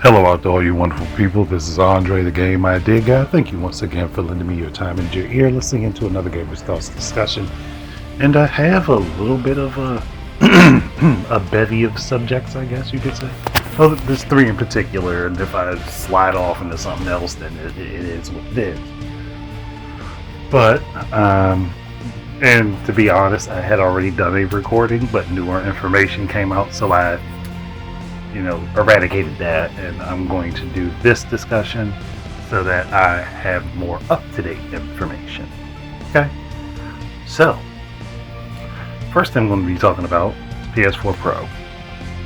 Hello out to all you wonderful people. This is Andre, the Game Idea Guy. Thank you once again for lending me your time and your ear, listening into another Gamers Thoughts discussion. And I have a little bit of a a bevy of subjects, I guess you could say. Well, there's three in particular, and if I slide off into something else, then it is what it is. But, and to be honest, I had already done a recording, but newer information came out, so I eradicated that, and I'm going to do this discussion so that I have more up-to-date information. Okay? So, first thing I'm going to be talking about is PS4 Pro,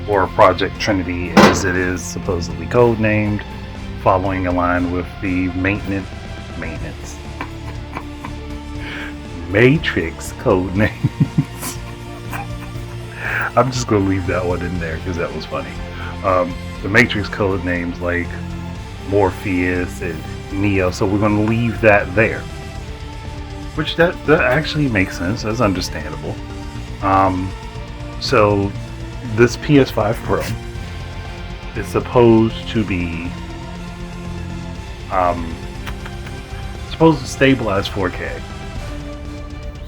or Project Trinity as it is supposedly codenamed, following in line with the Matrix code names. I'm just going to leave that one in there because that was funny. The Matrix code names like Morpheus and Neo, so we're going to leave that there. Which that actually makes sense. That's understandable. So this PS5 Pro is supposed to be supposed to stabilize 4K.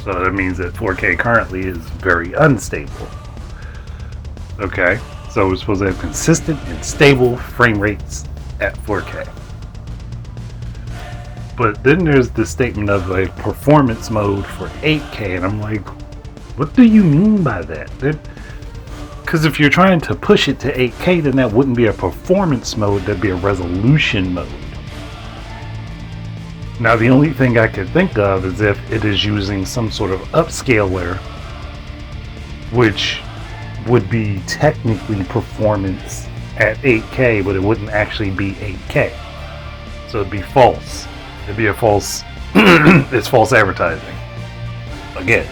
So that means that 4K currently is very unstable. Okay. So we're supposed to have consistent and stable frame rates at 4K. But then there's the statement of a performance mode for 8K, and I'm like, what do you mean by that? Because if you're trying to push it to 8K, then that wouldn't be a performance mode, that'd be a resolution mode. Now the only thing I could think of is if it is using some sort of upscaler, which would be technically performance at 8K, but it wouldn't actually be 8K. So it'd be false. It'd be a false, it's false advertising. Again,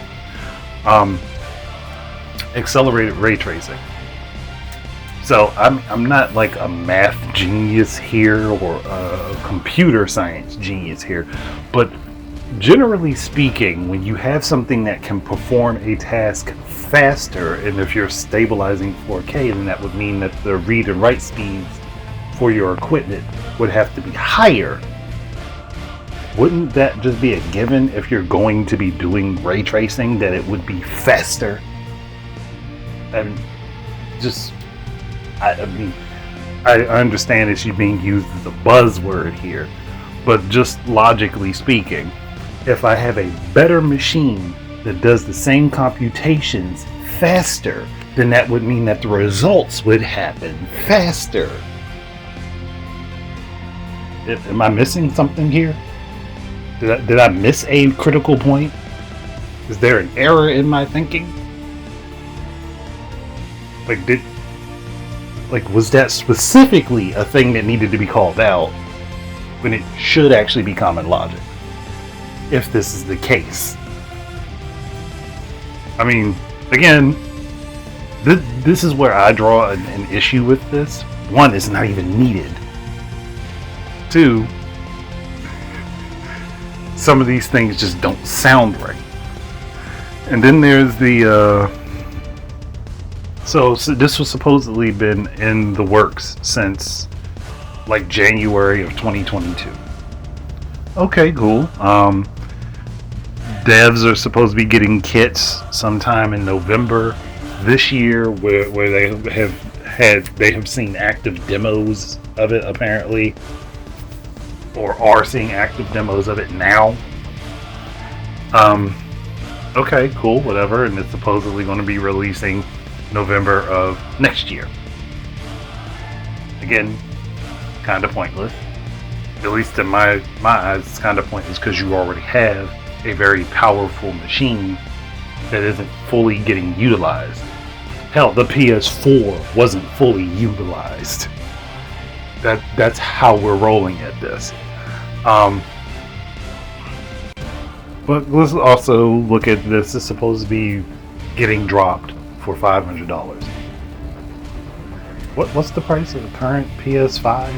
accelerated ray tracing. So I'm not like a math genius here or a computer science genius here, but generally speaking, when you have something that can perform a task faster, and if you're stabilizing 4K, then that would mean that the read and write speeds for your equipment would have to be higher. Wouldn't that just be a given if you're going to be doing ray tracing, that it would be faster? And I understand it's being used as a buzzword here, but just logically speaking, if I have a better machine that does the same computations faster, then that would mean that the results would happen faster. Am I missing something here? Did I miss a critical point? Is there an error in my thinking? Was that specifically a thing that needed to be called out when it should actually be common logic? If this is the case. I mean, again, this is where I draw an issue with this. One, it's not even needed. Two, some of these things just don't sound right. And then there's the so this was supposedly been in the works since like January of 2022. Okay, cool. Devs are supposed to be getting kits sometime in November this year, where they have seen active demos of it apparently, or are seeing active demos of it now. Okay, cool, whatever, and it's supposedly going to be releasing November of next year. Again, kind of pointless. At least in my eyes, it's kind of pointless because you already have a very powerful machine that isn't fully getting utilized. Hell, the PS4 wasn't fully utilized. That's how we're rolling at this. But let's also look at this. It's supposed to be getting dropped for $500. What's the price of the current PS5?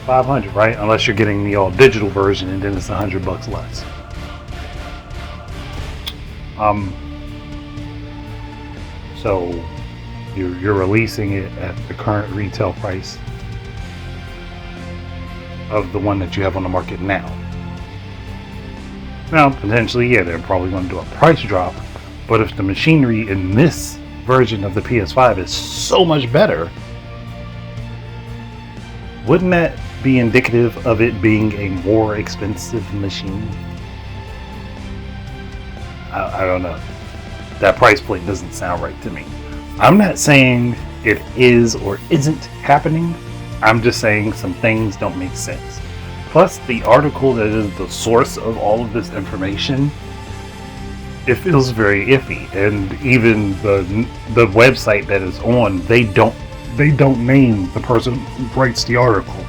$500, right? Unless you're getting the all digital version, and then it's $100 less. So You're releasing it at the current retail price of the one that you have on the market now. Now, potentially, yeah, they're probably going to do a price drop, but if the machinery in this version of the PS5 is so much better, wouldn't that be indicative of it being a more expensive machine? I don't know. That price point doesn't sound right to me. I'm not saying it is or isn't happening. I'm just saying some things don't make sense. Plus, the article that is the source of all of this information, it feels very iffy. And even the website that is on, they don't name the person who writes the article.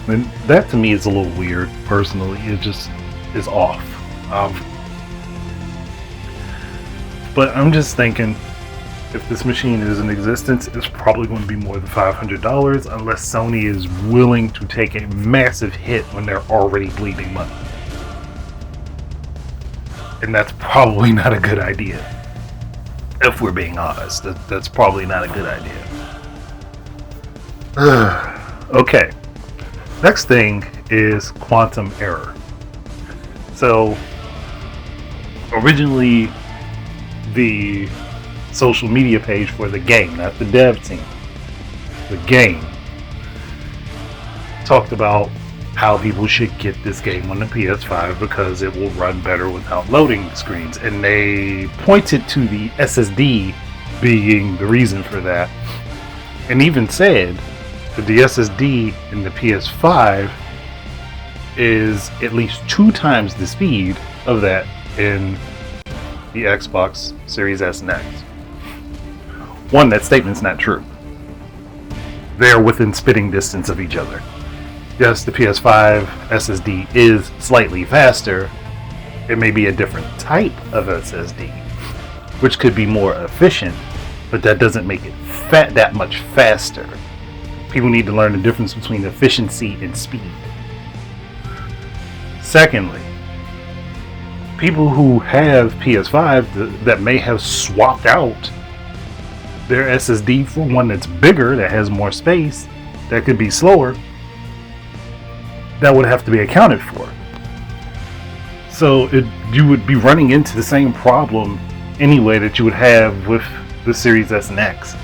And that to me is a little weird, personally. It just is off. But I'm just thinking, if this machine is in existence, it's probably going to be more than $500 unless Sony is willing to take a massive hit when they're already bleeding money. And that's probably not a good idea. If we're being honest, that's probably not a good idea. Okay. Next thing is quantum error. So, originally, the social media page for the game, not the dev team, the game, talked about how people should get this game on the PS5 because it will run better without loading screens. And they pointed to the SSD being the reason for that, and even said that the SSD in the PS5 is at least 2 times the speed of that in the Xbox Series S and X. One, that statement's not true. They're within spitting distance of each other. Yes, the PS5 SSD is slightly faster. It may be a different type of SSD, which could be more efficient, but that doesn't make it that much faster. People need to learn the difference between efficiency and speed. Secondly, people who have PS5 that may have swapped out their SSD for one that's bigger, that has more space, that could be slower, that would have to be accounted for. So you would be running into the same problem anyway that you would have with the Series S and X.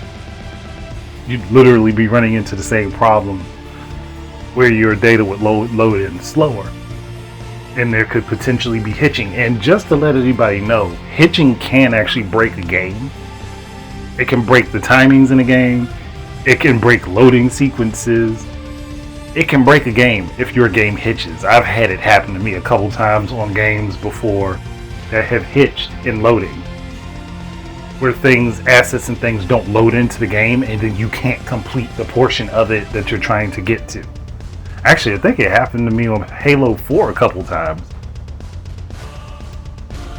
You'd literally be running into the same problem where your data would load in slower. And there could potentially be hitching. And just to let anybody know, hitching can actually break a game. It can break the timings in a game. It can break loading sequences. It can break a game if your game hitches. I've had it happen to me a couple times on games before that have hitched in loading, where assets and things don't load into the game, and then you can't complete the portion of it that you're trying to get to. Actually, I think it happened to me on Halo 4 a couple times.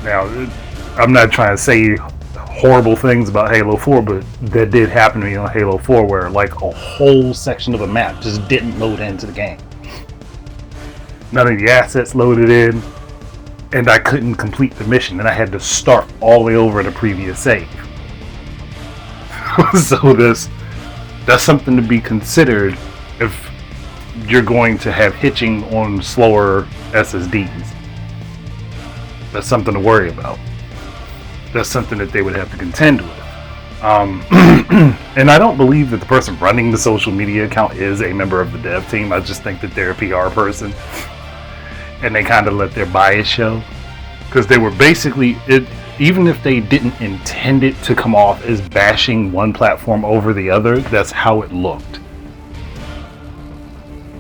Now, I'm not trying to say horrible things about Halo 4, but that did happen to me on Halo 4, where like a whole section of a map just didn't load into the game. None of the assets loaded in, and I couldn't complete the mission, and I had to start all the way over the previous save. So that's something to be considered if you're going to have hitching on slower SSDs. That's something to worry about. That's something that they would have to contend with. And I don't believe that the person running the social media account is a member of the dev team. I just think that they're a PR person. And they kind of let their bias show. Because they were basically, even if they didn't intend it to come off as bashing one platform over the other, that's how it looked.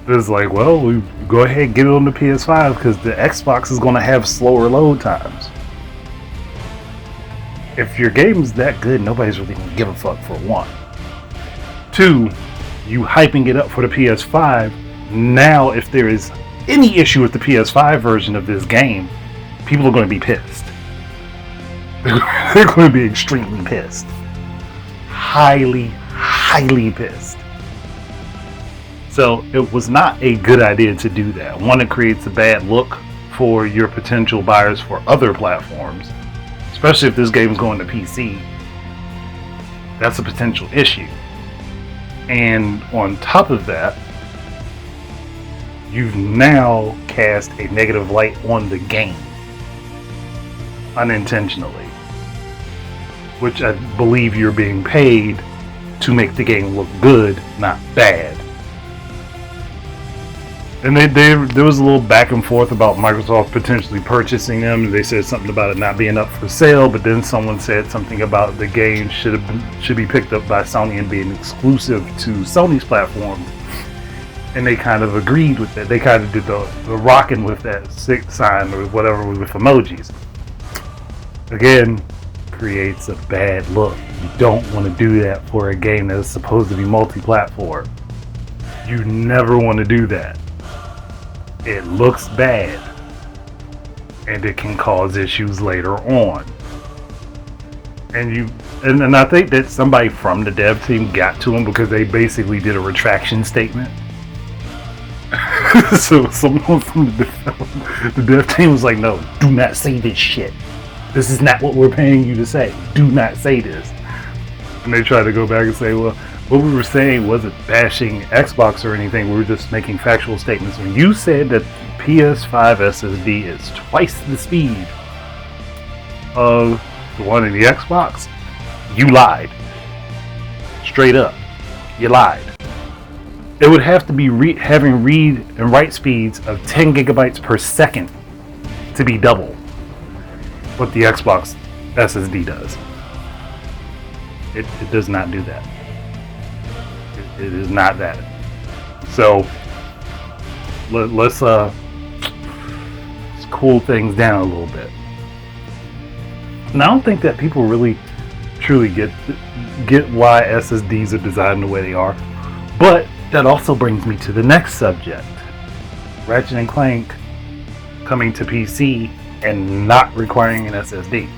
It's like, well, we go ahead and get it on the PS5 because the Xbox is going to have slower load times. If your game's that good, nobody's really going to give a fuck, for one. 2, you hyping it up for the PS5. Now, if there is any issue with the PS5 version of this game, people are going to be pissed. They're going to be extremely pissed. Highly, highly pissed. So it was not a good idea to do that. One, it creates a bad look for your potential buyers for other platforms, especially if this game is going to PC. That's a potential issue. And on top of that, you've now cast a negative light on the game unintentionally, which I believe you're being paid to make the game look good, not bad. And there was a little back and forth about Microsoft potentially purchasing them. They said something about it not being up for sale, but then someone said something about the game should be picked up by Sony and being exclusive to Sony's platform. And they kind of agreed with that. They kind of did the rocking with that sign or whatever with emojis. Again, creates a bad look. You don't want to do that for a game that is supposed to be multi-platform. You never want to do that. It looks bad, and it can cause issues later on. And I think that somebody from the dev team got to him because they basically did a retraction statement. So someone from the dev team was like, "No, do not say this shit. This is not what we're paying you to say. Do not say this." And they tried to go back and say, "Well, what we were saying wasn't bashing Xbox or anything. We were just making factual statements. When you said that PS5 SSD is twice the speed of the one in the Xbox, you lied. Straight up, you lied. It would have to be having read and write speeds of 10 gigabytes per second to be double what the Xbox SSD does. It does not do that. It is not that. So let's cool things down a little bit. And I don't think that people really truly get why SSDs are designed the way they are. But that also brings me to the next subject. Ratchet & Clank coming to PC and not requiring an SSD.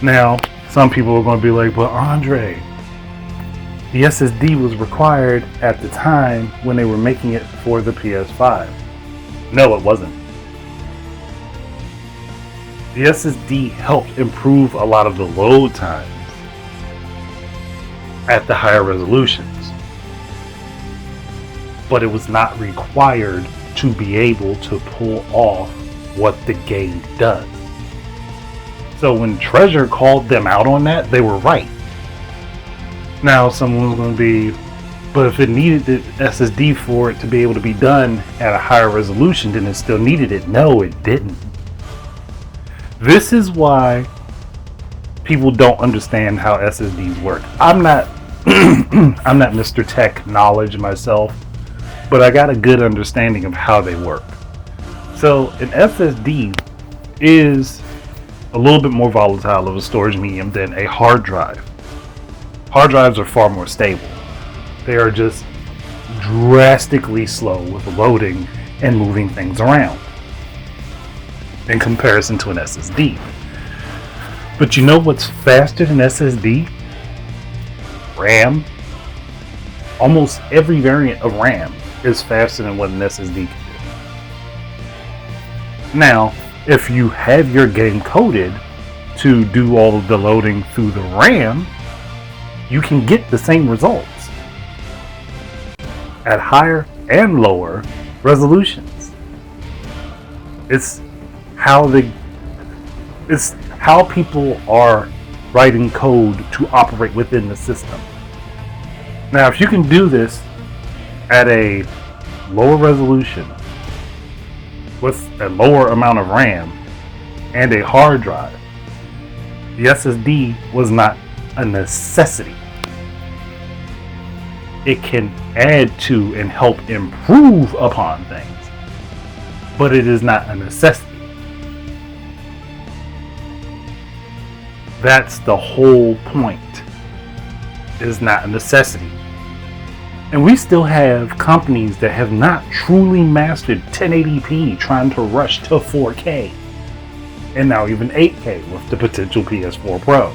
Now, some people are going to be like, "But Andre, the SSD was required at the time when they were making it for the PS5. No, it wasn't. The SSD helped improve a lot of the load times at the higher resolutions, but it was not required to be able to pull off what the game does. So when Treasure called them out on that, they were right. Now someone's going to be, but if it needed the SSD for it to be able to be done at a higher resolution, then it still needed it. No, it didn't. This is why people don't understand how SSDs work. I'm not Mr. Tech knowledge myself, but I got a good understanding of how they work. So an SSD is a little bit more volatile of a storage medium than a hard drive. Hard drives are far more stable. They are just drastically slow with loading and moving things around in comparison to an SSD. But you know what's faster than SSD? RAM. Almost every variant of RAM is faster than what an SSD can do. Now, if you have your game coded to do all of the loading through the RAM, you can get the same results at higher and lower resolutions. It's how people are writing code to operate within the system. Now, if you can do this at a lower resolution with a lower amount of RAM and a hard drive, the SSD was not a necessity. It can add to and help improve upon things, but it is not a necessity. That's the whole point. It is not a necessity. And we still have companies that have not truly mastered 1080p trying to rush to 4K. And now even 8K with the potential PS4 Pro.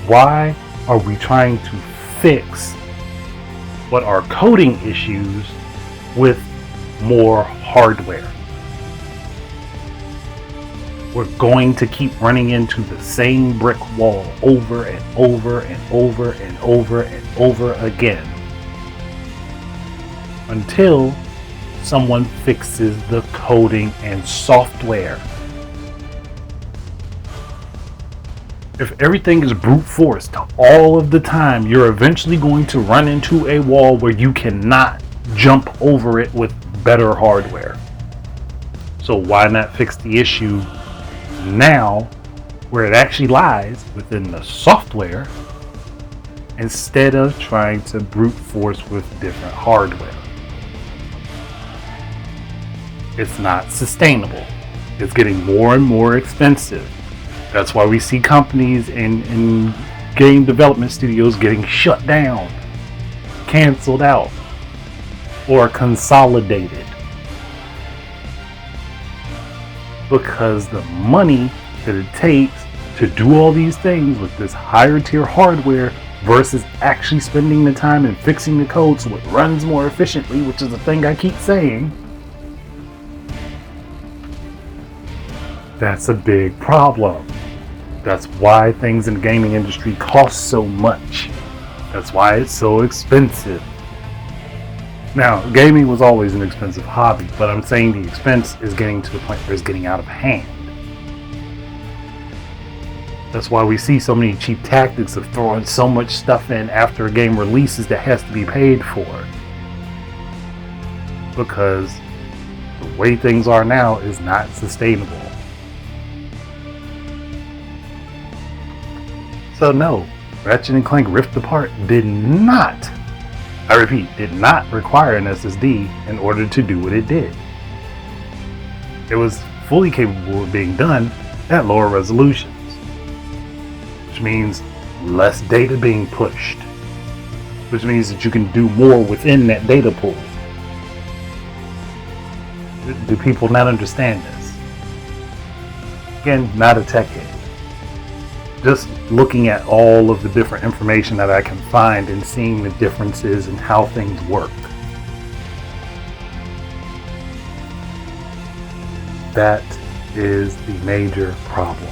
Why are we trying to fix what are coding issues with more hardware? We're going to keep running into the same brick wall over and over and over and over and over again until someone fixes the coding and software. If everything is brute forced all of the time, you're eventually going to run into a wall where you cannot jump over it with better hardware. So why not fix the issue now, where it actually lies within the software, instead of trying to brute force with different hardware? It's not sustainable. It's getting more and more expensive. That's why we see companies in game development studios getting shut down, canceled out, or consolidated. Because the money that it takes to do all these things with this higher tier hardware versus actually spending the time and fixing the code so it runs more efficiently, which is the thing I keep saying, that's a big problem. That's why things in the gaming industry cost so much. That's why it's so expensive. Now, gaming was always an expensive hobby, but I'm saying the expense is getting to the point where it's getting out of hand. That's why we see so many cheap tactics of throwing so much stuff in after a game releases that has to be paid for. Because the way things are now is not sustainable. So no, Ratchet & Clank Rift Apart did not, I repeat, did not require an SSD in order to do what it did. It was fully capable of being done at lower resolutions, which means less data being pushed, which means that you can do more within that data pool. Do people not understand this? Again, not a tech head. Just looking at all of the different information that I can find and seeing the differences in how things work. That is the major problem.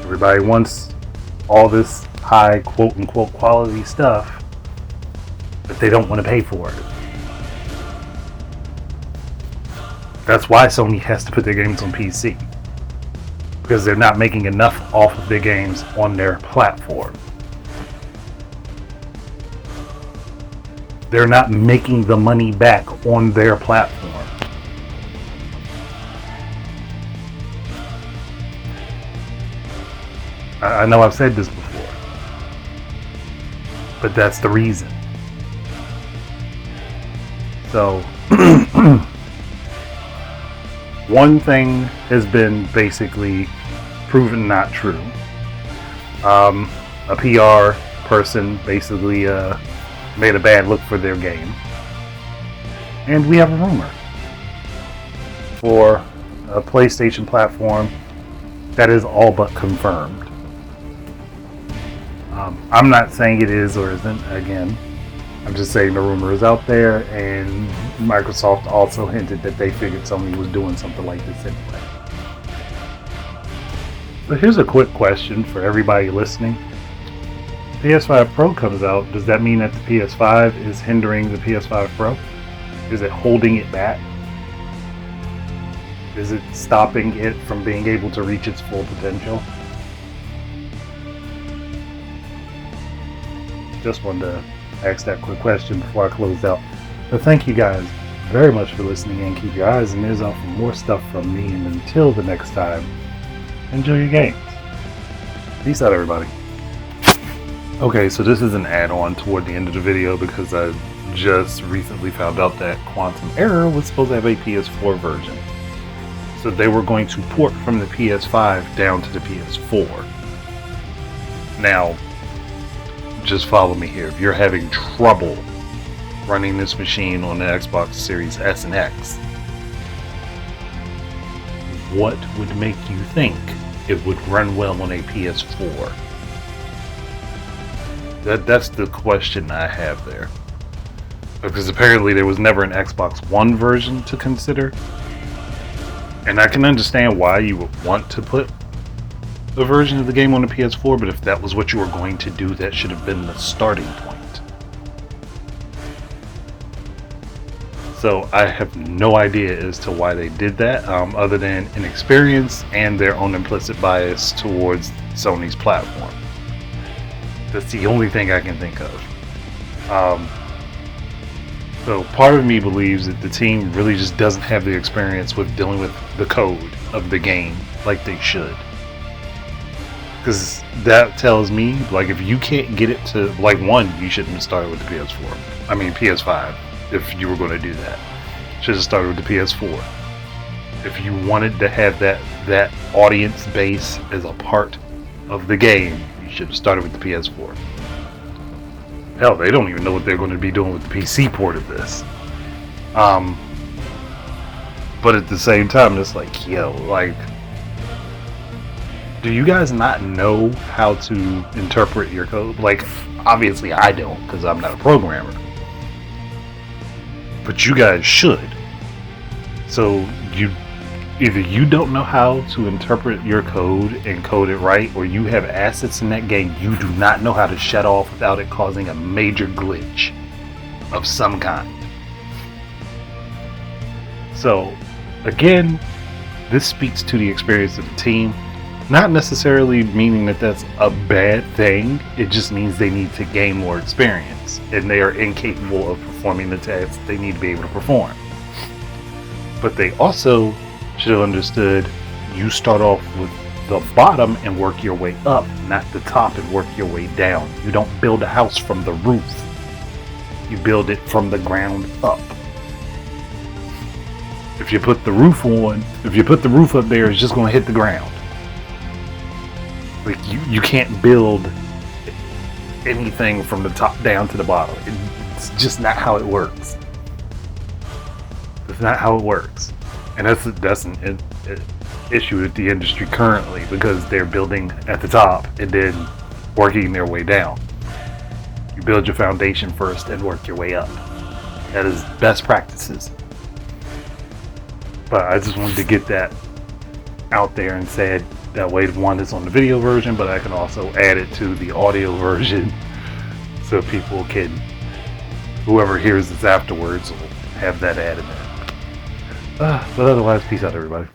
Everybody wants all this high quote unquote quality stuff, but they don't want to pay for it. That's why Sony has to put their games on PC. Because they're not making enough off of their games on their platform. They're not making the money back on their platform. I know I've said this before, but that's the reason. So, one thing has been basically proven not true. A PR person basically made a bad look for their game. And we have a rumor for a PlayStation platform that is all but confirmed. I'm not saying it is or isn't, again. I'm just saying the rumor is out there, and Microsoft also hinted that they figured Sony was doing something like this anyway. But here's a quick question for everybody listening. PS5 Pro comes out, does that mean that the PS5 is hindering the PS5 Pro? Is it holding it back? Is it stopping it from being able to reach its full potential? Just wanted to ask that quick question before I close out. But thank you guys very much for listening, and keep your eyes and ears out for more stuff from me. And until the next time, enjoy your games. Peace out, everybody. Okay, so this is an add-on toward the end of the video because I just recently found out that Quantum Error was supposed to have a PS4 version. So they were going to port from the PS5 down to the PS4. Now, just follow me here. If you're having trouble running this machine on the Xbox Series S and X, what would make you think it would run well on a PS4? That's the question I have there. Because apparently there was never an Xbox One version to consider. And I can understand why you would want to put a version of the game on the PS4, but if that was what you were going to do, that should have been the starting point. So I have no idea as to why they did that, other than inexperience and their own implicit bias towards Sony's platform. That's the only thing I can think of. So part of me believes that the team really just doesn't have the experience with dealing with the code of the game like they should. Because that tells me, like, if you can't get it to, like, one, you shouldn't have started with the PS5. If you were going to do that, should have started with the PS4. If you wanted to have that audience base as a part of the game, you should have started with the PS4. Hell, they don't even know what they're going to be doing with the PC port of this. But at the same time, it's like, yo, like, do you guys not know how to interpret your code? Like, obviously I don't, because I'm not a programmer. But you guys should. So either you don't know how to interpret your code and code it right, or you have assets in that game you do not know how to shut off without it causing a major glitch of some kind. So again, this speaks to the experience of the team. Not necessarily meaning that that's a bad thing. It just means they need to gain more experience, and they are incapable of performing the tasks they need to be able to perform. But they also should have understood you start off with the bottom and work your way up, not the top and work your way down. You don't build a house from the roof. You build it from the ground up. If you put the roof up there, it's just going to hit the ground. Like, you can't build anything from the top down to the bottom. It's just not how it works. That's not how it works. And that's an issue with the industry currently, because they're building at the top and then working their way down. You build your foundation first and work your way up. That is best practices. But I just wanted to get that out there and said, that way, one is on the video version, but I can also add it to the audio version so people can, whoever hears this afterwards, will have that added in. But otherwise, peace out, everybody.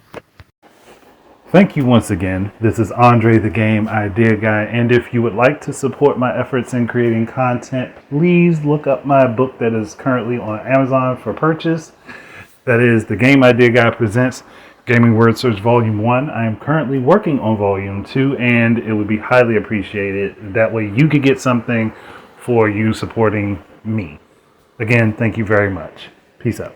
Thank you once again. This is Andre, the Game Idea Guy, and if you would like to support my efforts in creating content, please look up my book that is currently on Amazon for purchase. That is The Game Idea Guy Presents Gaming Word Search Volume 1. I am currently working on Volume 2, and it would be highly appreciated. That way you could get something for you supporting me. Again, thank you very much. Peace out.